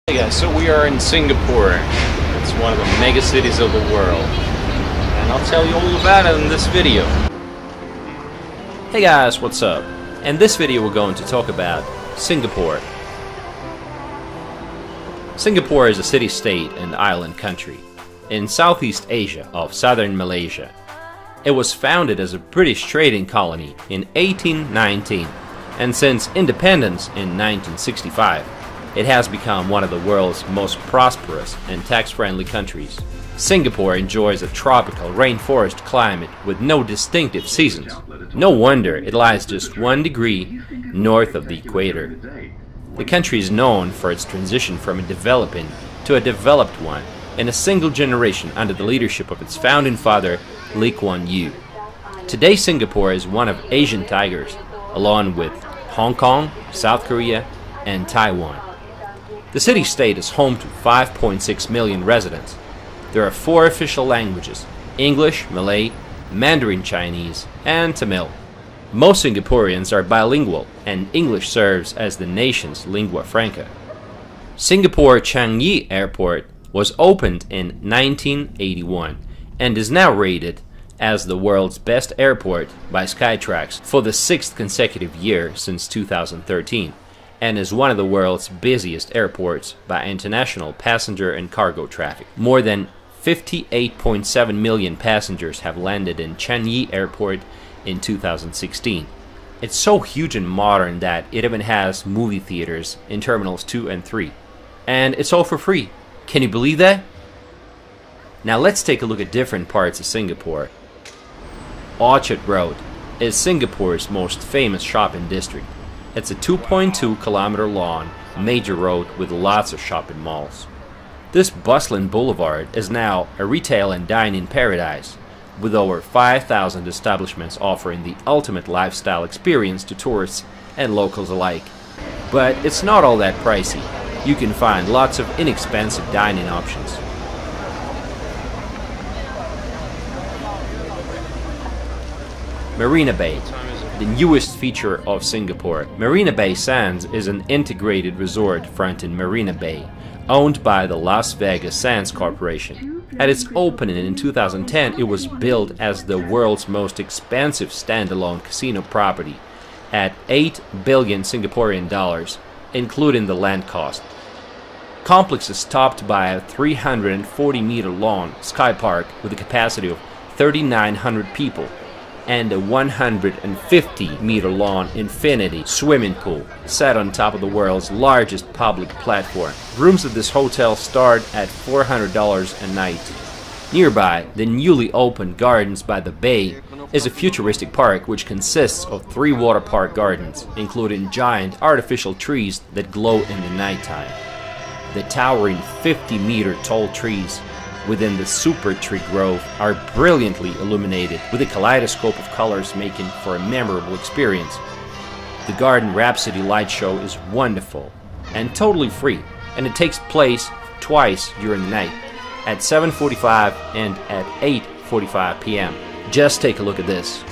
Hey guys, so we are in Singapore. It's one of the mega cities of the world, and I'll tell you all about it in this video. Hey guys, what's up? In this video we're going to talk about Singapore. Singapore is a city-state and island country in Southeast Asia of southern Malaysia. It was founded as a British trading colony in 1819, and since independence in 1965, it has become one of the world's most prosperous and tax-friendly countries. Singapore enjoys a tropical rainforest climate with no distinctive seasons. No wonder it lies just 1 degree north of the equator. The country is known for its transition from a developing to a developed one in a single generation under the leadership of its founding father, Lee Kuan Yew. Today Singapore is one of Asian tigers, along with Hong Kong, South Korea, and Taiwan. The city-state is home to 5.6 million residents. There are 4 official languages: English, Malay, Mandarin Chinese, and Tamil. Most Singaporeans are bilingual, and English serves as the nation's lingua franca. Singapore Changi Airport was opened in 1981 and is now rated as the world's best airport by Skytrax for the 6th consecutive year since 2013. And is one of the world's busiest airports by international passenger and cargo traffic. More than 58.7 million passengers have landed in Changi Airport in 2016. It's so huge and modern that it even has movie theaters in Terminals 2 and 3. And it's all for free. Can you believe that? Now let's take a look at different parts of Singapore. Orchard Road is Singapore's most famous shopping district. It's a 2.2 kilometer long major road with lots of shopping malls. This bustling boulevard is now a retail and dining paradise, with over 5,000 establishments offering the ultimate lifestyle experience to tourists and locals alike. But it's not all that pricey. You can find lots of inexpensive dining options. Marina Bay, the newest feature of Singapore. Marina Bay Sands is an integrated resort fronting Marina Bay, owned by the Las Vegas Sands Corporation. At its opening in 2010, it was billed as the world's most expensive standalone casino property at 8 billion Singaporean dollars, including the land cost. Complex is topped by a 340-meter long sky park with a capacity of 3,900 people, and a 150-meter long infinity swimming pool set on top of the world's largest public platform. Rooms at this hotel start at $400 a night. Nearby, the newly opened Gardens by the Bay is a futuristic park which consists of 3 water park gardens, including giant artificial trees that glow in the nighttime. The towering 50-meter tall trees within the Super Tree Grove are brilliantly illuminated with a kaleidoscope of colors, making for a memorable experience. The Garden Rhapsody light show is wonderful and totally free, and it takes place twice during the night, at 7:45 and at 8:45 p.m. Just take a look at this.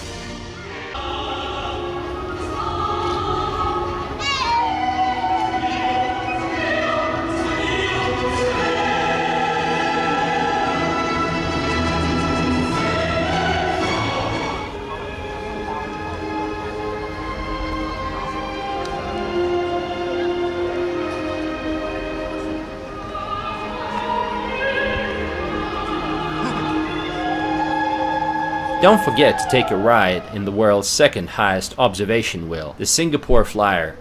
Don't forget to take a ride in the world's 2nd highest observation wheel, the Singapore Flyer.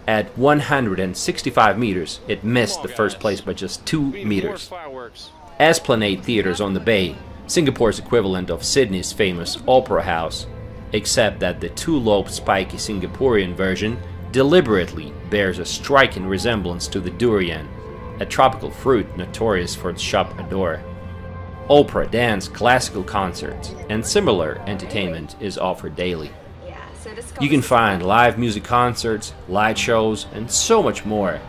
At 165 meters, it missed the first place by just 2 meters. Esplanade Theatres on the Bay, Singapore's equivalent of Sydney's famous Opera House, except that the 2-lobed spiky Singaporean version deliberately bears a striking resemblance to the durian, a tropical fruit notorious for its sharp odor. Opera, dance, classical concerts, and similar entertainment is offered daily. You can find live music concerts, light shows, and so much more.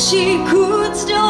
She could still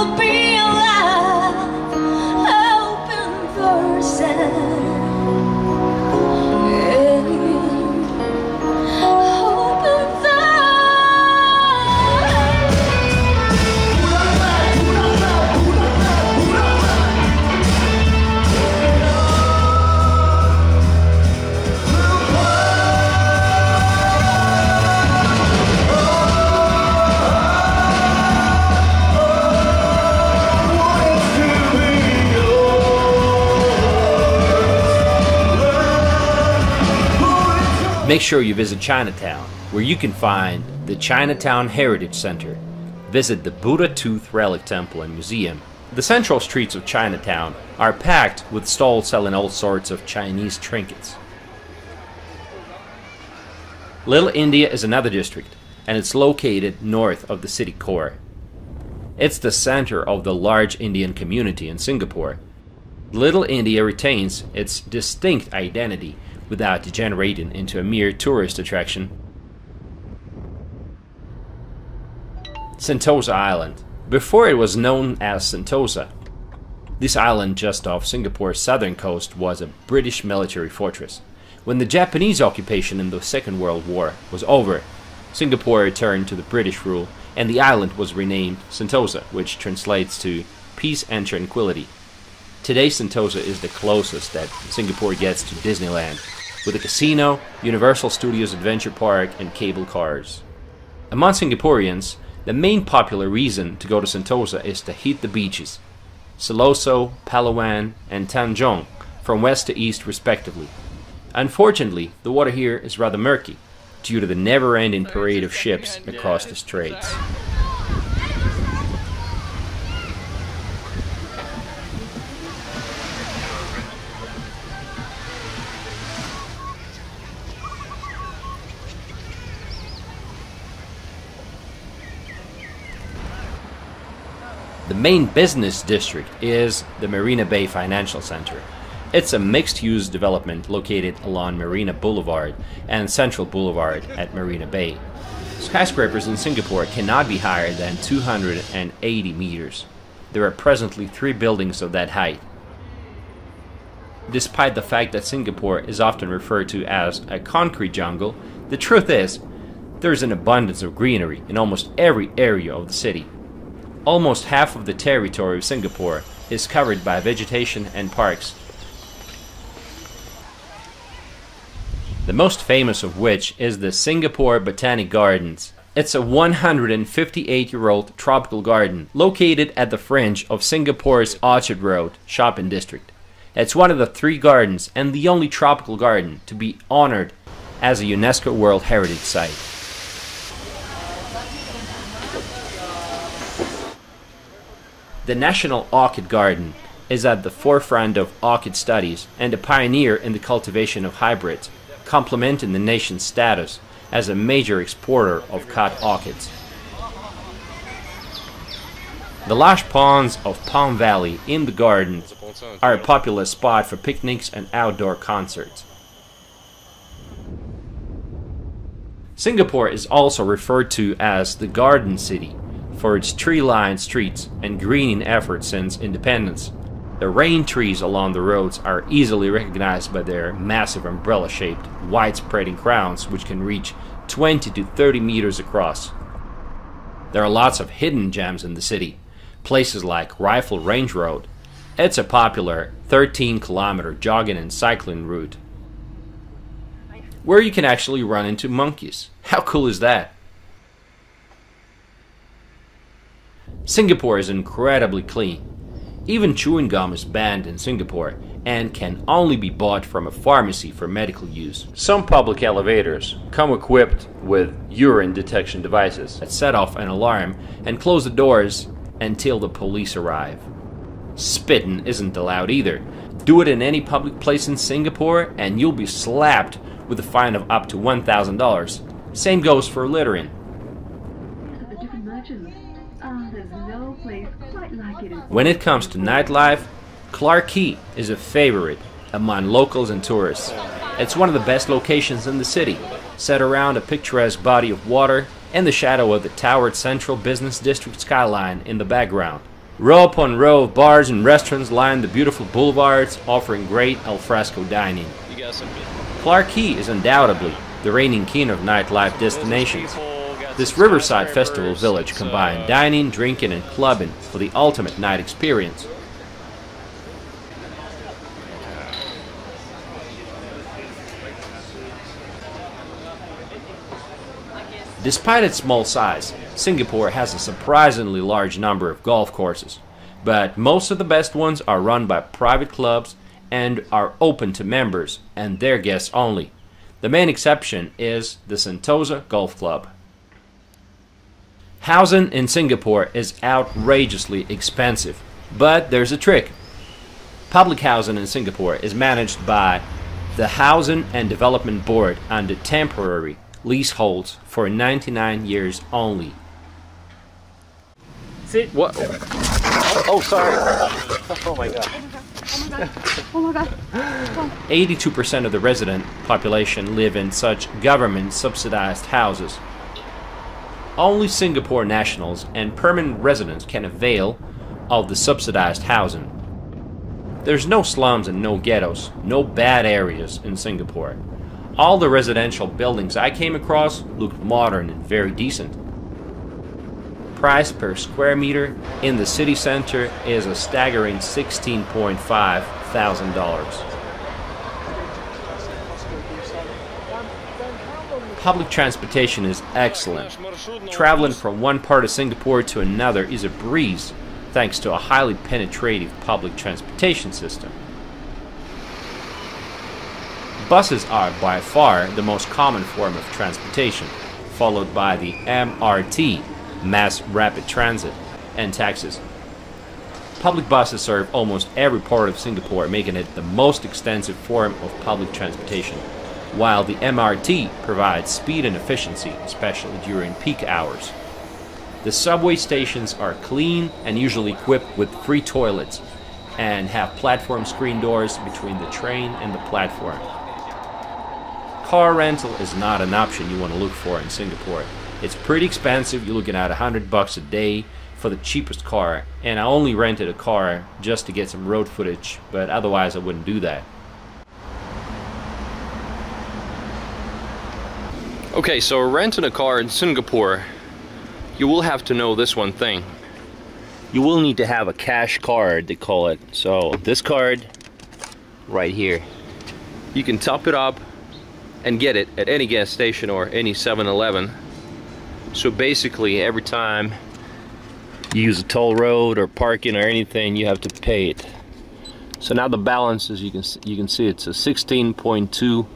Make sure you visit Chinatown, where you can find the Chinatown Heritage Center. Visit the Buddha Tooth Relic Temple and Museum. The central streets of Chinatown are packed with stalls selling all sorts of Chinese trinkets. Little India is another district, and it's located north of the city core. It's the center of the large Indian community in Singapore. Little India retains its distinct identity without degenerating into a mere tourist attraction. Sentosa Island. Before it was known as Sentosa, this island just off Singapore's southern coast was a British military fortress. When the Japanese occupation in the Second World War was over, Singapore returned to the British rule and the island was renamed Sentosa, which translates to peace and tranquility. Today Sentosa is the closest that Singapore gets to Disneyland, with a casino, Universal Studios Adventure Park and cable cars. Among Singaporeans, the main popular reason to go to Sentosa is to hit the beaches, Siloso, Palawan and Tanjong, from west to east respectively. Unfortunately, the water here is rather murky, due to the never-ending parade of ships across the straits. The main business district is the Marina Bay Financial Center. It's a mixed-use development located along Marina Boulevard and Central Boulevard at Marina Bay. Skyscrapers in Singapore cannot be higher than 280 meters. There are presently 3 buildings of that height. Despite the fact that Singapore is often referred to as a concrete jungle, the truth is, there is an abundance of greenery in almost every area of the city. Almost half of the territory of Singapore is covered by vegetation and parks. The most famous of which is the Singapore Botanic Gardens. It's a 158-year-old tropical garden located at the fringe of Singapore's Orchard Road shopping district. It's one of the 3 gardens and the only tropical garden to be honored as a UNESCO World Heritage Site. The National Orchid Garden is at the forefront of orchid studies and a pioneer in the cultivation of hybrids, complementing the nation's status as a major exporter of cut orchids. The lush ponds of Palm Valley in the gardens are a popular spot for picnics and outdoor concerts. Singapore is also referred to as the Garden City for its tree-lined streets and greening efforts since independence. The rain trees along the roads are easily recognized by their massive umbrella-shaped, wide-spreading crowns which can reach 20 to 30 meters across. There are lots of hidden gems in the city, places like Rifle Range Road. It's a popular 13-kilometer jogging and cycling route, where you can actually run into monkeys. How cool is that? Singapore is incredibly clean. Even chewing gum is banned in Singapore and can only be bought from a pharmacy for medical use. Some public elevators come equipped with urine detection devices that set off an alarm and close the doors until the police arrive. Spitting isn't allowed either. Do it in any public place in Singapore and you'll be slapped with a fine of up to $1,000. Same goes for littering. When it comes to nightlife, Clarke Quay is a favorite among locals and tourists. It's one of the best locations in the city, set around a picturesque body of water and the shadow of the towered Central Business District skyline in the background. Row upon row of bars and restaurants line the beautiful boulevards, offering great alfresco dining. Clarke Quay is undoubtedly the reigning king of nightlife destinations. This riverside festival village combined dining, drinking, and clubbing for the ultimate night experience. Despite its small size, Singapore has a surprisingly large number of golf courses, but most of the best ones are run by private clubs and are open to members and their guests only. The main exception is the Sentosa Golf Club. Housing in Singapore is outrageously expensive, but there's a trick. Public housing in Singapore is managed by the Housing and Development Board under temporary leaseholds for 99 years only. Sit. What? Oh, sorry. Oh my god. Oh my god. 82% of the resident population live in such government-subsidized houses. Only Singapore nationals and permanent residents can avail of the subsidized housing. There's no slums and no ghettos, no bad areas in Singapore. All the residential buildings I came across looked modern and very decent. Price per square meter in the city center is a staggering $16.5 thousand. Public transportation is excellent. Traveling from one part of Singapore to another is a breeze thanks to a highly penetrative public transportation system. Buses are by far the most common form of transportation, followed by the MRT, Mass Rapid Transit, and taxis. Public buses serve almost every part of Singapore, making it the most extensive form of public transportation, while the MRT provides speed and efficiency, especially during peak hours. The subway stations are clean and usually equipped with free toilets and have platform screen doors between the train and the platform. Car rental is not an option you want to look for in Singapore. It's pretty expensive. You're looking at $100 a day for the cheapest car, and I only rented a car just to get some road footage, but otherwise I wouldn't do that. Okay, so renting a car in Singapore, you will have to know this one thing. You will need to have a cash card, they call it. So this card right here, you can top it up and get it at any gas station or any 7-Eleven. So basically every time you use a toll road or parking or anything, you have to pay it. So now the balance, as you can see, it's a 16.2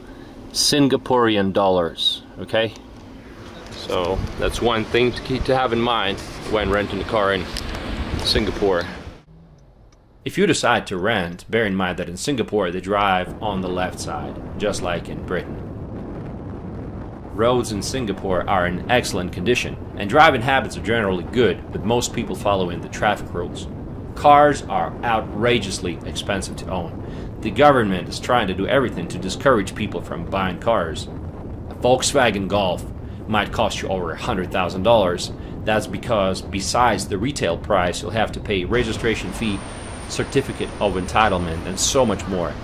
Singaporean dollars. Okay, so that's one thing to have in mind when renting a car in Singapore. If you decide to rent, bear in mind that in Singapore they drive on the left side, just like in Britain. Roads in Singapore are in excellent condition, and driving habits are generally good, with most people following the traffic rules. Cars are outrageously expensive to own. The government is trying to do everything to discourage people from buying cars. A Volkswagen Golf might cost you over $100,000. That's because besides the retail price, you'll have to pay registration fee, certificate of entitlement, and so much more.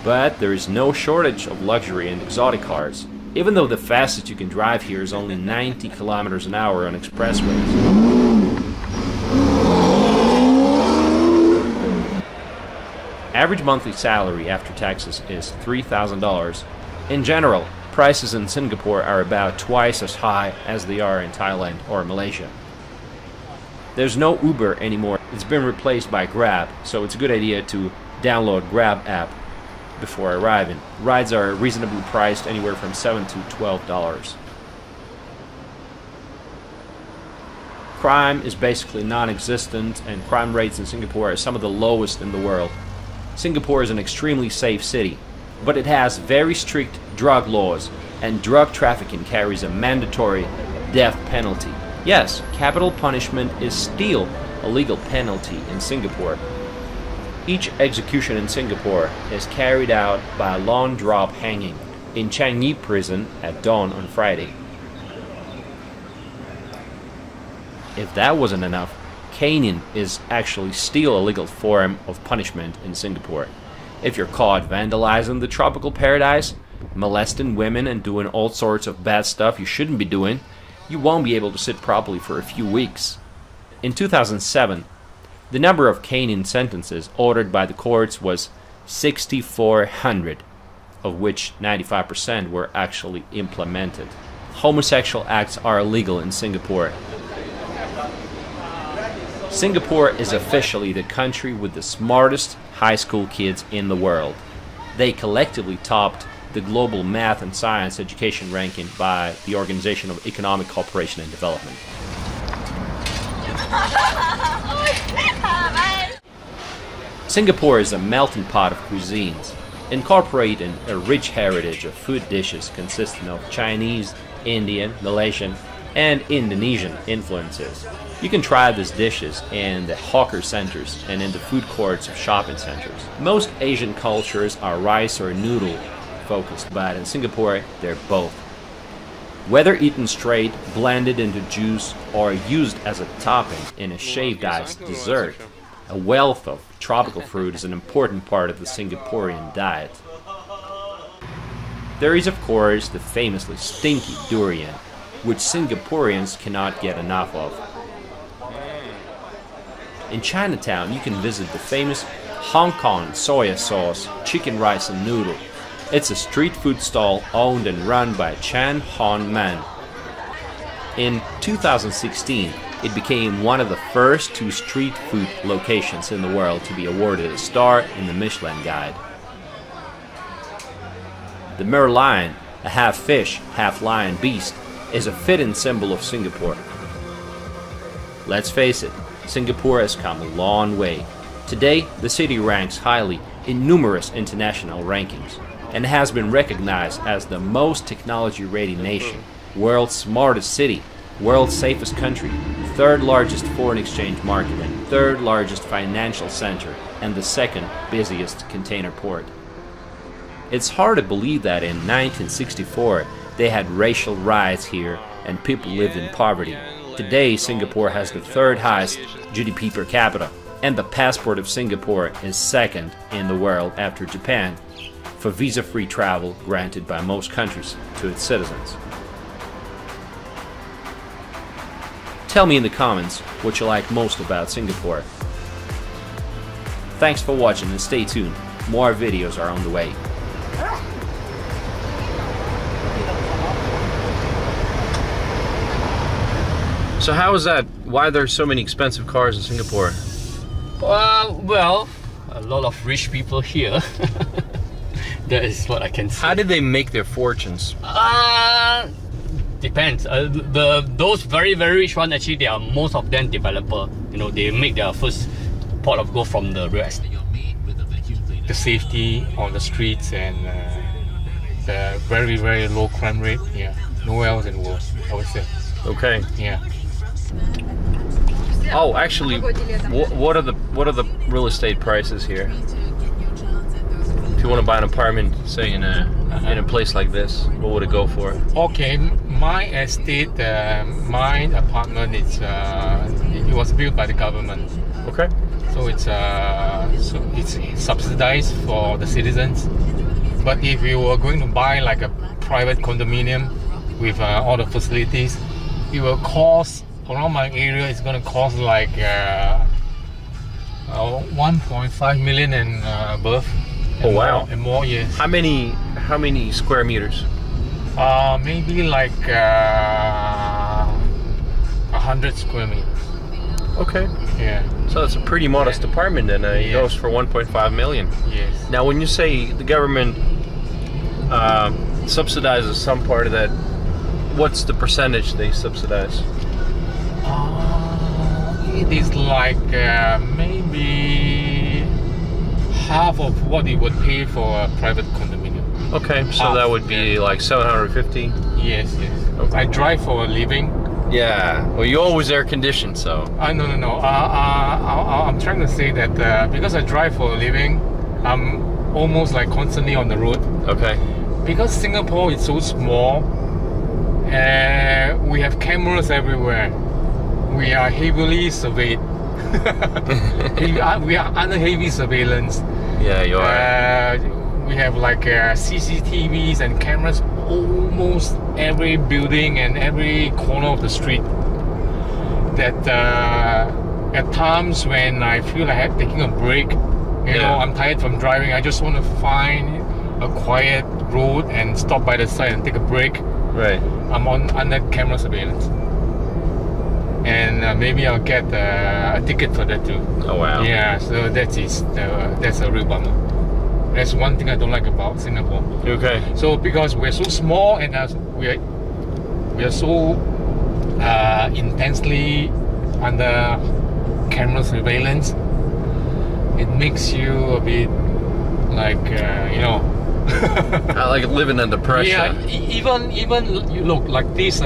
But there is no shortage of luxury and exotic cars, even though the fastest you can drive here is only 90 kilometers an hour on expressways. Average monthly salary after taxes is $3,000. In general, prices in Singapore are about twice as high as they are in Thailand or Malaysia. There's no Uber anymore. It's been replaced by Grab, so it's a good idea to download Grab app before arriving. Rides are reasonably priced, anywhere from $7 to $12. Crime is basically non-existent, and crime rates in Singapore are some of the lowest in the world. Singapore is an extremely safe city, but it has very strict drug laws, and drug trafficking carries a mandatory death penalty. Yes, capital punishment is still a legal penalty in Singapore. Each execution in Singapore is carried out by a long drop hanging in Changi Prison at dawn on Friday. If that wasn't enough, caning is actually still a legal form of punishment in Singapore. If you're caught vandalizing the tropical paradise, molesting women and doing all sorts of bad stuff you shouldn't be doing, you won't be able to sit properly for a few weeks. In 2007, the number of caning sentences ordered by the courts was 6,400, of which 95% were actually implemented. Homosexual acts are illegal in Singapore. Singapore is officially the country with the smartest high school kids in the world. They collectively topped the global math and science education ranking by the Organization of Economic Cooperation and Development. Singapore is a melting pot of cuisines, incorporating a rich heritage of food dishes consisting of Chinese, Indian, Malaysian, and Indonesian influences. You can try these dishes in the hawker centers and in the food courts of shopping centers. Most Asian cultures are rice or noodle focused, but in Singapore they're both. Whether eaten straight, blended into juice, or used as a topping in a shaved ice dessert, a wealth of tropical fruit is an important part of the Singaporean diet. There is of course the famously stinky durian, which Singaporeans cannot get enough of. In Chinatown you can visit the famous Hong Kong soya sauce chicken rice and noodle. It's a street food stall owned and run by Chan Hon Man. In 2016, it became one of the first 2 street food locations in the world to be awarded a star in the Michelin Guide. The merlion, a half fish, half lion beast, is a fitting symbol of Singapore. Let's face it, Singapore has come a long way. Today, the city ranks highly in numerous international rankings and has been recognized as the most technology-ready nation, world's smartest city, world's safest country, 3rd largest foreign exchange market, and 3rd largest financial center, and the 2nd busiest container port. It's hard to believe that in 1964 they had racial riots here and people lived in poverty. Today Singapore has the 3rd highest GDP per capita, and the passport of Singapore is 2nd in the world after Japan for visa-free travel granted by most countries to its citizens. Tell me in the comments what you like most about Singapore. Thanks for watching and stay tuned, more videos are on the way. So how is that? Why are there so many expensive cars in Singapore? Well, a lot of rich people here. That is what I can say. How did they make their fortunes? Depends. Those very rich ones, actually, they are most of them developer. You know, they make their first pot of gold from the real estate. The safety on the streets and the very low crime rate. Yeah, nowhere else in the world, I would say. Okay. Yeah. Oh, actually, what are the real estate prices here? If you want to buy an apartment, say in a place like this, what would it go for? Okay, my estate, my apartment, it was built by the government. Okay. So it's subsidized for the citizens. But if you were going to buy like a private condominium with all the facilities, it will cost, around my area, it's going to cost like 1.5 million and above. Oh wow! And more, yes. How many square meters? Maybe like 100 square meters. Okay. Yeah. So it's a pretty modest apartment, and it goes for 1.5 million. Yes. Now, when you say the government subsidizes some part of that, what's the percentage they subsidize? It is like maybe half of what you would pay for a private condominium. Okay, so that would be like 750? Yes. Okay. I drive for a living. Yeah, well, you always air conditioned, so... No. I'm trying to say that because I drive for a living, I'm almost like constantly on the road. Okay. Because Singapore is so small, we have cameras everywhere. We are heavily surveyed. we are under heavy surveillance. Yeah, you are. We have like CCTVs and cameras almost every building and every corner of the street. That at times when I feel like taking a break, you know, I'm tired from driving, I just want to find a quiet road and stop by the side and take a break. Right. I'm under camera surveillance. And maybe I'll get a ticket for that too. Oh wow. Yeah, so that's a real bummer. That's one thing I don't like about Singapore. Okay. So because we're so small and we are so intensely under camera surveillance, it makes you a bit like you know. I like living under pressure. Yeah, even you look like these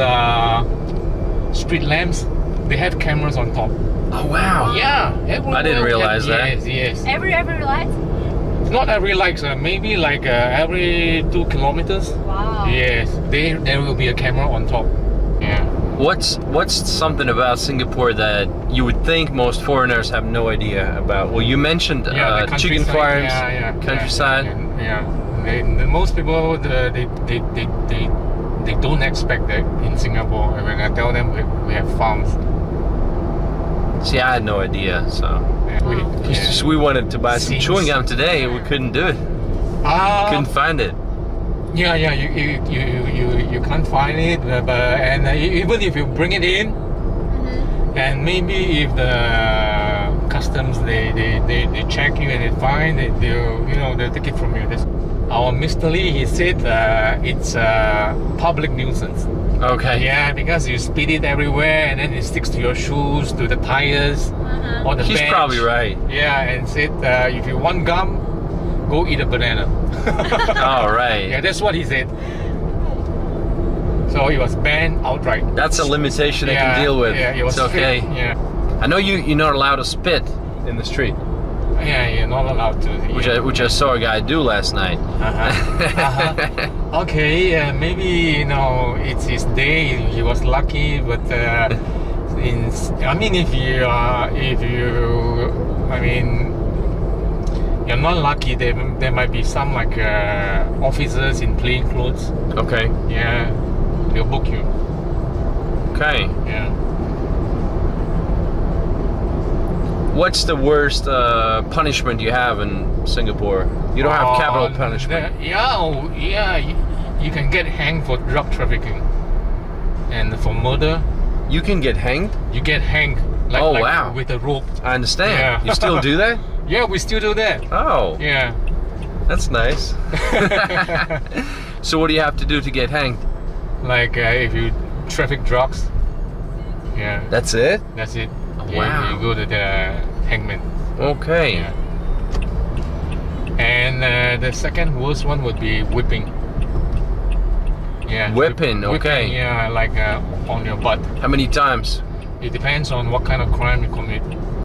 street lamps, they have cameras on top. Oh wow. Yeah, I didn't realize that. Yes. Every light? Not every like maybe like every 2 kilometers. Wow. Yes, there will be a camera on top. Yeah. What's something about Singapore that you would think most foreigners have no idea about? Well, you mentioned The chicken countryside. farms, countryside. Yeah. Most people they don't expect that in Singapore. When I tell them we have farms. See, I had no idea. So Yeah, we wanted to buy some Seems- chewing gum today, and we couldn't do it. Couldn't find it. Yeah, you can't find it, and even if you bring it in, and maybe if the customs they check you and they find it, they'll take it from you. Our Mr. Lee, he said it's a public nuisance. Okay. Yeah, because you spit it everywhere and then it sticks to your shoes, to the tires, or the He's bench. probably right. Yeah, and said if you want gum, go eat a banana. All right. Yeah, that's what he said. So it was banned outright. That's a limitation they can deal with. Yeah, it was it's okay. strict. Yeah, I know you're not allowed to spit in the street, yeah, you're not allowed to. which I saw a guy do last night. Okay, maybe it's his day. He was lucky, but I mean, if you you're not lucky, there might be some like officers in plain clothes. Okay. Yeah, they'll book you. Okay. Yeah. What's the worst punishment you have in Singapore? You don't have capital punishment. You can get hanged for drug trafficking, and for murder, You can get hanged? you get hanged. Oh, wow. With a rope. I understand. Yeah. You still do that? Yeah, we still do that. Oh, Yeah. that's nice. So what do you have to do to get hanged? Like if you traffic drugs. Yeah. That's it? That's it. Wow. You go to the hangman. Okay. Yeah. And the second worst one would be whipping. Yeah. Whipping, okay. Whipping, yeah, like on your butt. How many times? It depends on what kind of crime you commit.